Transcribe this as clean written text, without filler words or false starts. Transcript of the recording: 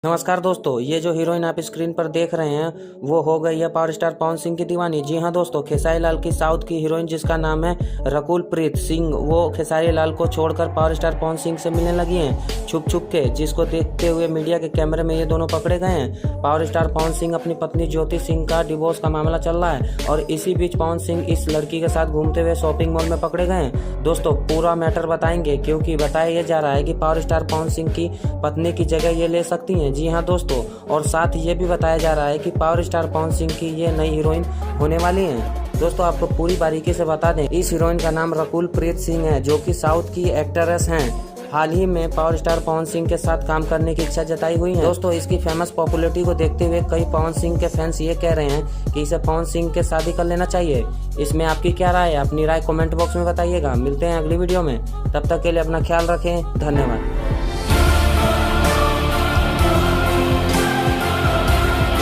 नमस्कार दोस्तों, ये जो हीरोइन आप स्क्रीन पर देख रहे हैं वो हो गई है पावर स्टार पवन सिंह की दीवानी। जी हां दोस्तों, खेसारी लाल की साउथ की हीरोइन जिसका नाम है रकुल प्रीत सिंह, वो खेसारी लाल को छोड़कर पावर स्टार पवन सिंह से मिलने लगी हैं छुप छुप के, जिसको देखते हुए मीडिया के कैमरे में ये दोनों पकड़े गए हैं। पावर स्टार पवन सिंह अपनी पत्नी ज्योति सिंह का डिवोर्स का मामला चल रहा है और इसी बीच पवन सिंह इस लड़की के साथ घूमते हुए शॉपिंग मॉल में पकड़े गए हैं। दोस्तों पूरा मैटर बताएंगे क्योंकि बताया यह जा रहा है कि पावर स्टार पवन सिंह की पत्नी की जगह ये ले सकती हैं। जी हाँ दोस्तों, और साथ ये भी बताया जा रहा है कि पावर स्टार पवन सिंह की ये नई हीरोइन होने वाली हैं। दोस्तों आपको पूरी बारीकी से बता दें, इस हीरोइन का नाम रकुल प्रीत सिंह है जो कि साउथ की एक्ट्रेस हैं। हाल ही में पावर स्टार पवन सिंह के साथ काम करने की इच्छा जताई हुई है। दोस्तों इसकी फेमस पॉपुलैरिटी को देखते हुए कई पवन सिंह के फैंस ये कह रहे हैं कि इसे पवन सिंह के शादी कर लेना चाहिए। इसमें आपकी क्या राय है? अपनी राय कमेंट बॉक्स में बताइएगा। मिलते हैं अगली वीडियो में, तब तक के लिए अपना ख्याल रखें। धन्यवाद।